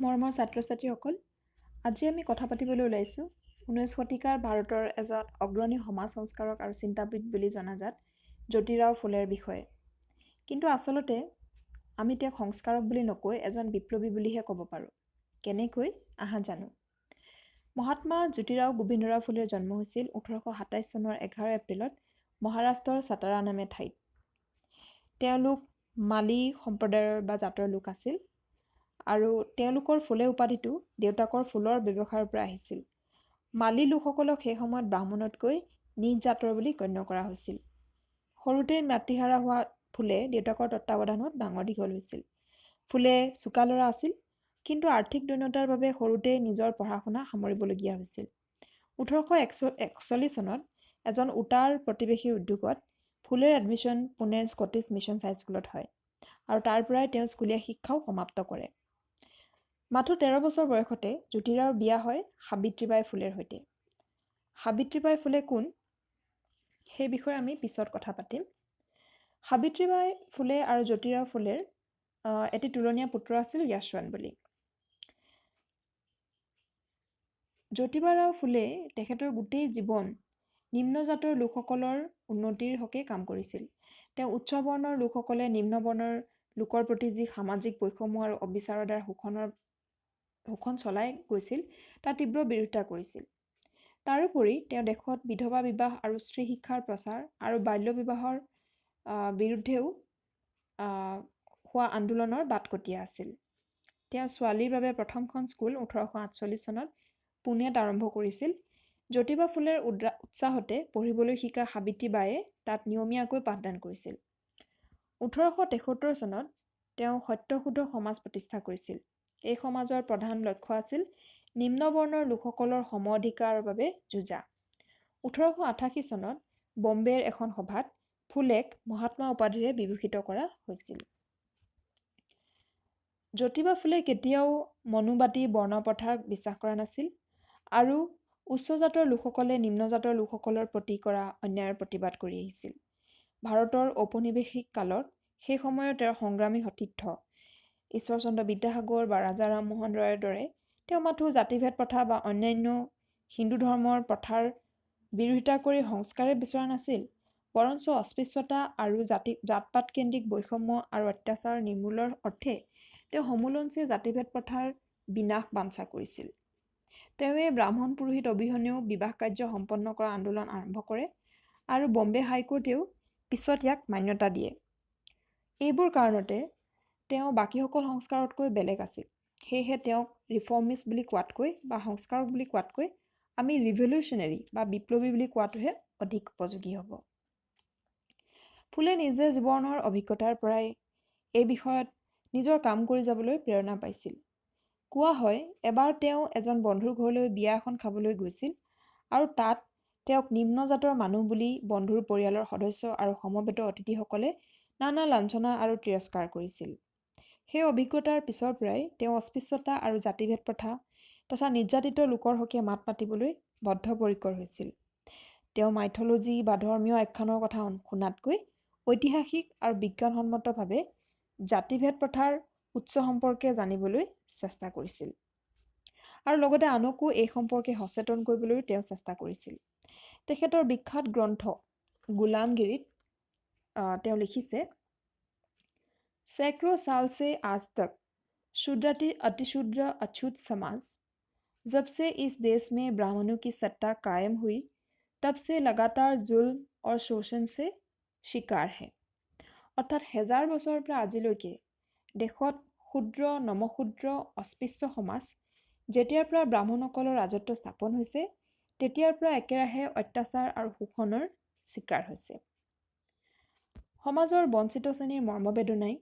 মৰমৰ ছাত্ৰ-ছাত্ৰীসকল, আজি আমি কথা পাতিবলৈ ওলাইছোঁ 19 শতিকাৰ ভাৰতৰ এজন অগ্ৰণী সমাজ সংস্কাৰক আৰু চিন্তাবিদ বুলি জনাজাত জ্যোতিৰাও ফুলেৰ বিষয়ে। কিন্তু আচলতে আমি তেওঁক সংস্কাৰক বুলি নকৈ এজন বিপ্লৱী বুলিহে ক'ব পাৰোঁ। কেনেকৈ আহা জানো। মহাত্মা জ্যোতিৰাও গোবিন্দৰাও ফুলেৰ জন্ম হৈছিল 1827 চনৰ 11 এপ্ৰিলত মহাৰাষ্ট্ৰৰ ছাতাৰা নামে ঠাইত। তেওঁলোক মালী সম্প্ৰদায়ৰ বা জাতৰ লোক আছিল আৰু তেওঁলোকৰ ফুলে উপাধিটো দেউতাকৰ ফুলৰ ব্যৱসায়ৰ পৰা আহিছিল। মালী লোকসকলক সেই সময়ত ব্ৰাহ্মণতকৈ নীচ জাতৰ বুলি গণ্য কৰা হৈছিল। সৰুতেই মাতৃহাৰা হোৱা ফুলে দেউতাকৰ তত্ত্বাৱধানত ডাঙৰ দীঘল হৈছিল। ফুলে চোকা ল'ৰা আছিল, কিন্তু আৰ্থিক দৈন্যতাৰ বাবে সৰুতেই নিজৰ পঢ়া শুনা সামৰিবলগীয়া হৈছিল। 1841 চনত এজন উটাৰ প্ৰতিৱেশীৰ উদ্যোগত ফুলেৰ এডমিশ্যন পুনেৰ স্কটিছ মিছন হাইস্কুলত হয় আৰু তাৰ পৰাই তেওঁ স্কুলীয়া শিক্ষাও সমাপ্ত কৰে। মাথো 13 বছৰ বয়সতে জ্যোতিৰাওৰ বিয়া হয় সাবিত্ৰীবাই ফুলেৰ সৈতে। সাবিত্ৰীবাই ফুলে কোন, সেই বিষয়ে আমি পিছত কথা পাতিম। সাবিত্ৰীবাই ফুলে আৰু জ্যোতিৰাও ফুলেৰ এটি তুলনীয়া পুত্ৰ আছিল য়াশৱন্ত বুলি। জ্যোতিবাৰাও ফুলে তেখেতৰ গোটেই জীৱন নিম্ন জাতৰ লোকসকলৰ উন্নতিৰ হকে কাম কৰিছিল। তেওঁ উচ্চ বৰ্ণৰ লোকসকলে নিম্ন বৰ্ণৰ লোকৰ প্ৰতি যি সামাজিক বৈষম্য আৰু অবিচাৰৰ দ্বাৰা শোষণ চলাই গৈছিল তাৰ তীব্ৰ বিৰোধিতা কৰিছিল। তাৰোপৰি তেওঁ দেশত বিধৱা বিবাহ আৰু স্ত্ৰী শিক্ষাৰ প্ৰচাৰ আৰু বাল্য বিবাহৰ বিৰুদ্ধেও হোৱা আন্দোলনৰ বাটকটীয়া আছিল। তেওঁ ছোৱালীৰ বাবে প্ৰথমখন স্কুল 1848 চনত পুনেত আৰম্ভ কৰিছিল। জ্যোতিবা ফুলেৰ উৎসাহতে পঢ়িবলৈ শিকা সাবিত্ৰীবায়ে তাত নিয়মীয়াকৈ পাঠদান কৰিছিল। 1873 চনত তেওঁ সত্যশুদ্ধ সমাজ প্ৰতিষ্ঠা কৰিছিল। এই সমাজৰ প্ৰধান লক্ষ্য আছিল নিম্ন বৰ্ণৰ লোকসকলৰ সম অধিকাৰৰ বাবে যুঁজা। 1888 চনত বম্বেৰ এখন সভাত ফুলেক মহাত্মা উপাধিৰে বিভূষিত কৰা হৈছিল। জ্যোতিবা ফুলে কেতিয়াও মনুবাদী বৰ্ণপ্ৰথাক বিশ্বাস কৰা নাছিল আৰু উচ্চ জাতৰ লোকসকলে নিম্ন জাতৰ লোকসকলৰ প্ৰতি কৰা অন্যায়ৰ প্ৰতিবাদ কৰি আহিছিল। ভাৰতৰ ঔপনিৱেশিক কালত সেই সময়ৰ তেওঁৰ সংগ্ৰামী সতীৰ্থ ঈশ্বৰচন্দ্ৰ বিদ্যাসাগৰ বা ৰাজা ৰামমোহন ৰয়ৰ দৰে তেওঁ মাথো জাতিভেদ প্ৰথা বা অন্যান্য হিন্দু ধৰ্মৰ প্ৰথাৰ বিৰোধিতা কৰি সংস্কাৰে বিচৰা নাছিল, বৰঞ্চ অস্পৃশ্যতা আৰু জাতপাত কেন্দ্ৰিক বৈষম্য আৰু অত্যাচাৰ নিৰ্মূলৰ অৰ্থে তেওঁ সমোলঞ্চে জাতিভেদ প্ৰথাৰ বিনাশ বাঞ্ছা কৰিছিল। তেওঁৱে ব্ৰাহ্মণ পুৰোহিত অবিহনেও বিবাহ কাৰ্য সম্পন্ন কৰা আন্দোলন আৰম্ভ কৰে আৰু বম্বে হাইকোৰ্টেও পিছত ইয়াক মান্যতা দিয়ে। এইবোৰ কাৰণতে তেওঁ বাকীসকল সংস্কাৰতকৈ বেলেগ আছিল। সেয়েহে তেওঁক ৰিফৰ্মিষ্ট বুলি কোৱাতকৈ বা সংস্কাৰক বুলি কোৱাতকৈ আমি ৰিভলিউচনেৰী বা বিপ্লৱী বুলি কোৱাটোহে অধিক উপযোগী হ'ব। ফুলে নিজে জীৱনৰ অভিজ্ঞতাৰ পৰাই এই বিষয়ত নিজৰ কাম কৰি যাবলৈ প্ৰেৰণা পাইছিল। কোৱা হয় এবাৰ তেওঁ এজন বন্ধুৰ ঘৰলৈ বিয়া এখন খাবলৈ গৈছিল আৰু তাত তেওঁক নিম্ন জাতৰ মানুহ বুলি বন্ধুৰ পৰিয়ালৰ সদস্য আৰু সমবেত অতিথিসকলে নানা লাঞ্ছনা আৰু তিৰস্কাৰ কৰিছিল। সেই অভিজ্ঞতাৰ পিছৰ পৰাই তেওঁ অস্পৃশ্যতা আৰু জাতিভেদ প্ৰথা তথা নিৰ্যাতিত লোকৰ হকে মাত মাতিবলৈ বদ্ধপৰিকৰ হৈছিল। তেওঁ মাইথলজী বা ধৰ্মীয় আখ্যানৰ কথা শুনাতকৈ ঐতিহাসিক আৰু বিজ্ঞানসন্মতভাৱে জাতিভেদ প্ৰথাৰ উৎস সম্পৰ্কে জানিবলৈ চেষ্টা কৰিছিল আৰু লগতে আনকো এই সম্পৰ্কে সচেতন কৰিবলৈ তেওঁ চেষ্টা কৰিছিল। তেখেতৰ বিখ্যাত গ্ৰন্থ গোলামগিৰিত তেওঁ লিখিছে, सैकड़ों साल से आज तक शूद्राति अतिशूद्र अछूत समाज, जब से इस देश में ब्राह्मणों की सत्ता कायम हुई तब से लगातार जुल्म और शोषण से शिकार है। অৰ্থাৎ হেজাৰ বছৰৰ পৰা আজিলৈকে দেশত ক্ষুদ্ৰ নমক্ষুদ্ৰ অস্পৃশ্য সমাজ যেতিয়াৰ পৰা ব্ৰাহ্মণসকলৰ ৰাজত্ব স্থাপন হৈছে তেতিয়াৰ পৰা একেৰাহে অত্যাচাৰ আৰু শোষণৰ চিকাৰ হৈছে। সমাজৰ বঞ্চিত শ্ৰেণীৰ মৰ্মবেদনাই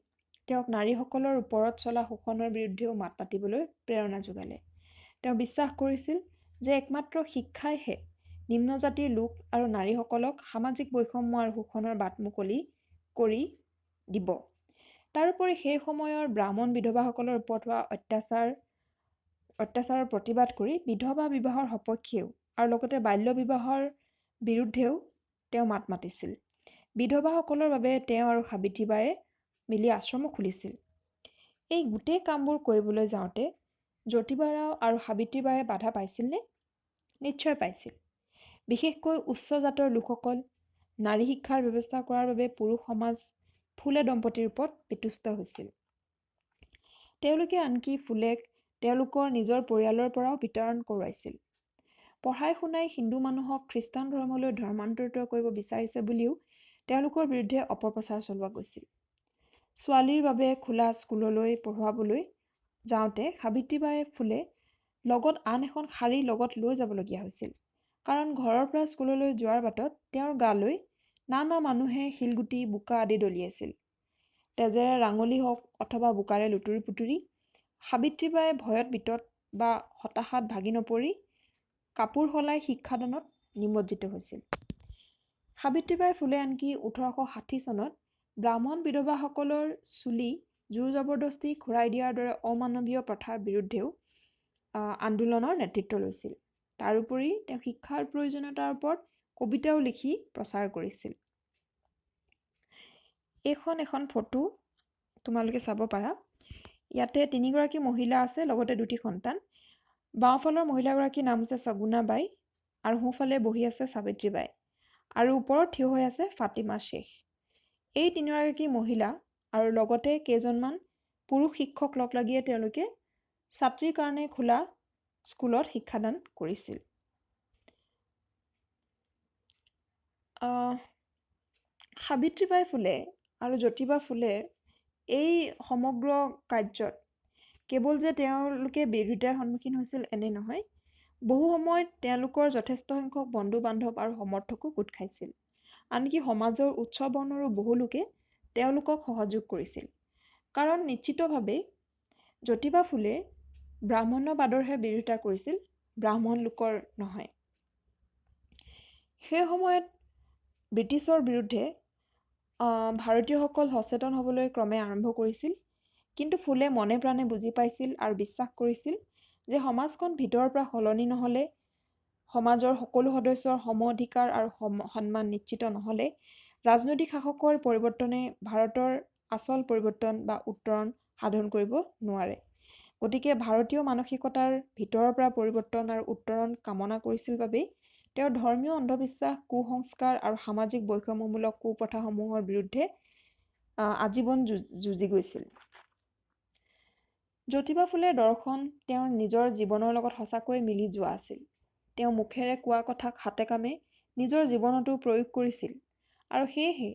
তেওঁক নাৰীসকলৰ ওপৰত চলা শোষণৰ বিৰুদ্ধেও মাত মাতিবলৈ প্ৰেৰণা যোগালে। তেওঁ বিশ্বাস কৰিছিল যে একমাত্ৰ শিক্ষাইহে নিম্ন জাতিৰ লোক আৰু নাৰীসকলক সামাজিক বৈষম্য আৰু শোষণৰ বাট মুকলি কৰি দিব। তাৰোপৰি সেই সময়ৰ ব্ৰাহ্মণ বিধৱাসকলৰ ওপৰত হোৱা অত্যাচাৰৰ প্ৰতিবাদ কৰি বিধৱা বিবাহৰ সপক্ষেও আৰু লগতে বাল্য বিবাহৰ বিৰুদ্ধেও তেওঁ মাত মাতিছিল। বিধৱাসকলৰ বাবে তেওঁ আৰু সাবিত্ৰীবায়ে মিলি আশ্ৰমো খুলিছিল। এই গোটেই কামবোৰ কৰিবলৈ যাওঁতে জ্যোতিবা ৰাও আৰু সাবিত্ৰীবায়ে বাধা পাইছিলনে? নিশ্চয় পাইছিল। বিশেষকৈ উচ্চ জাতৰ লোকসকল নাৰী শিক্ষাৰ ব্যৱস্থা কৰাৰ বাবে পুৰুষ সমাজ ফুলে দম্পতীৰ ওপৰত বিতুষ্ট হৈছিল। তেওঁলোকে আনকি ফুলেক তেওঁলোকৰ নিজৰ পৰিয়ালৰ পৰাও বিতৰণ কৰোৱাইছিল। পঢ়াই শুনাই হিন্দু মানুহক খ্ৰীষ্টান ধৰ্মলৈ ধৰ্মান্তৰিত কৰিব বিচাৰিছে বুলিও তেওঁলোকৰ বিৰুদ্ধে অপপ্ৰচাৰ চলোৱা গৈছিল। ছোৱালীৰ বাবে খোলা স্কুললৈ পঢ়ুৱাবলৈ যাওঁতে সাবিত্ৰীবাই ফুলে লগত আন এখন শাৰী লগত লৈ যাবলগীয়া হৈছিল। কাৰণ ঘৰৰ পৰা স্কুললৈ যোৱাৰ বাটত তেওঁৰ গালৈ নানা মানুহে শিলগুটি বোকা আদি দলিয়াইছিল। তেজেৰে ৰাঙলী হওক অথবা বোকাৰে লুতুৰি পুতুৰি সাবিত্ৰীবাই ভয়ত বিতত বা হতাশাত ভাগি নপৰি কাপোৰ সলাই শিক্ষাদানত নিমজ্জিত হৈছিল। সাবিত্ৰীবাই ফুলে আনকি 1860 চনত ব্ৰাহ্মণ বিধৱাসকলৰ চুলি জোৰ জবৰদস্তি ঘূৰাই দিয়াৰ দৰে অমানৱীয় প্ৰথাৰ বিৰুদ্ধেও আন্দোলনৰ নেতৃত্ব লৈছিল। তাৰোপৰি তেওঁ শিক্ষাৰ প্ৰয়োজনীয়তাৰ ওপৰত কবিতাও লিখি প্ৰচাৰ কৰিছিল। এইখন এখন ফটো তোমালোকে চাব পাৰা। ইয়াতে 3গৰাকী মহিলা আছে, লগতে 2টি সন্তান। বাওঁফালৰ মহিলাগৰাকীৰ নাম হৈছে সগুনা বাই আৰু সোঁফালে বহি আছে সাবিত্ৰীবাই আৰু ওপৰত থিয় হৈ আছে ফাতিমা শ্বেখ। এই 3গৰাকী মহিলা আৰু লগতে কেইজনমান পুৰুষ শিক্ষক লগ লাগিয়ে তেওঁলোকে ছাত্ৰীৰ কাৰণে খোলা স্কুলত শিক্ষাদান কৰিছিল। সাবিত্ৰীবাই ফুলে আৰু জ্যোতিবা ফুলেৰ এই সমগ্ৰ কাৰ্যত কেৱল যে তেওঁলোকে বিৰোধিতাৰ সন্মুখীন হৈছিল এনে নহয়, বহু সময়ত তেওঁলোকৰ যথেষ্ট সংখ্যক বন্ধু বান্ধৱ আৰু সমৰ্থকো গোট খাইছিল। আনকি সমাজৰ উচ্চ বৰ্ণৰো বহু লোকে তেওঁলোকক সহযোগ কৰিছিল। কাৰণ নিশ্চিতভাৱেই জ্যোতিবা ফুলে ব্ৰাহ্মণ্যবাদৰহে বিৰোধিতা কৰিছিল, ব্ৰাহ্মণ লোকৰ নহয়। সেই সময়ত ব্ৰিটিছৰ বিৰুদ্ধে ভাৰতীয়সকল সচেতন হ'বলৈ ক্ৰমে আৰম্ভ কৰিছিল। কিন্তু ফুলে মনে প্ৰাণে বুজি পাইছিল আৰু বিশ্বাস কৰিছিল যে সমাজখন ভিতৰৰ পৰা সলনি নহ'লে, সমাজৰ সকলো সদস্যৰ সম অধিকাৰ আৰু সন্মান নিশ্চিত নহ'লে ৰাজনৈতিক শাসকৰ পৰিৱৰ্তনে ভাৰতৰ আচল পৰিৱৰ্তন বা উত্তৰণ সাধন কৰিব নোৱাৰে। গতিকে ভাৰতীয় মানসিকতাৰ ভিতৰৰ পৰা পৰিৱৰ্তন আৰু উত্তৰণ কামনা কৰিছিল বাবেই তেওঁ ধৰ্মীয় অন্ধবিশ্বাস, কুসংস্কাৰ আৰু সামাজিক বৈষম্যমূলক কুপ্ৰথাসমূহৰ বিৰুদ্ধে আজীৱন যুঁজি গৈছিল। জ্যোতিবা ফুলেৰ দৰ্শন তেওঁৰ নিজৰ জীৱনৰ লগত সঁচাকৈ মিলি যোৱা আছিল। তেওঁ মুখেৰে কোৱা কথাক হাতে কামে নিজৰ জীৱনতো প্ৰয়োগ কৰিছিল আৰু সেয়েহে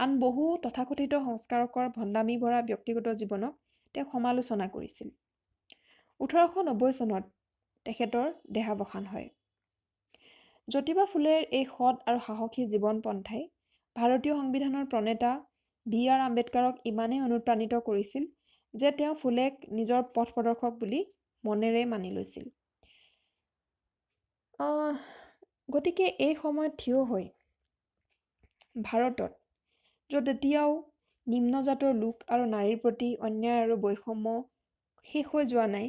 আন বহু তথাকথিত সংস্কাৰকৰ ভণ্ডামি ভৰা ব্যক্তিগত জীৱনক তেওঁ সমালোচনা কৰিছিল। 1890 চনত তেখেতৰ দেহাৱসান হয়। জ্যোতিবা ফুলেৰ এই সৎ আৰু সাহসী জীৱন পন্থাই ভাৰতীয় সংবিধানৰ প্ৰণেতা B.R. আম্বেদকাৰক ইমানেই অনুপ্ৰাণিত কৰিছিল যে তেওঁ ফুলেক নিজৰ পথ প্ৰদৰ্শক বুলি মনেৰে মানি লৈছিল। গতিকে এই সময়ত থিয় হৈ ভাৰতত য'ত এতিয়াও নিম্নজাতৰ লোক আৰু নাৰীৰ প্ৰতি অন্যায় আৰু বৈষম্য শেষ হৈ যোৱা নাই,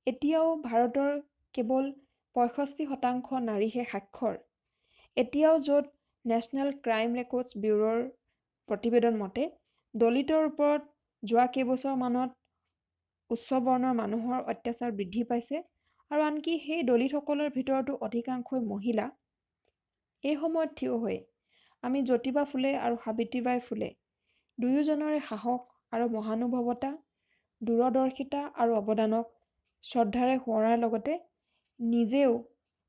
এতিয়াও ভাৰতৰ কেৱল 65% নাৰীহে সাক্ষৰ, এতিয়াও য'ত নেশ্যনেল ক্ৰাইম ৰেকৰ্ডছ ব্যুৰোৰ প্ৰতিবেদন মতে দলিতৰ ওপৰত যোৱা কেইবছৰমানত উচ্চ বৰ্ণৰ মানুহৰ অত্যাচাৰ বৃদ্ধি পাইছে আৰু আনকি সেই দলিতসকলৰ ভিতৰতো অধিকাংশই মহিলা। এই সময়ত থিয় হৈ আমি জ্যোতিবা ফুলে আৰু সাবিত্ৰীবাই ফুলে দুয়োজনৰে সাহস আৰু মহানুভৱতা, দূৰদৰ্শিতা আৰু অৱদানক শ্ৰদ্ধাৰে সোঁৱৰাৰ লগতে নিজেও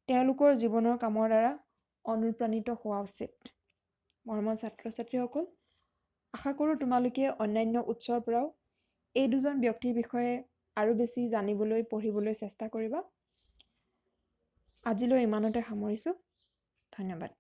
তেওঁলোকৰ জীৱনৰ কামৰ দ্বাৰা অনুপ্ৰাণিত হোৱা উচিত। মৰমৰ ছাত্ৰ ছাত্ৰীসকল, আশা কৰোঁ তোমালোকে অন্যান্য উৎসৰ পৰাও এই দুজন ব্যক্তিৰ বিষয়ে আৰু বেছি জানিবলৈ পঢ়িবলৈ চেষ্টা কৰিবা। আজিলৈ ইমানতে সামৰিছোঁ। ধন্যবাদ।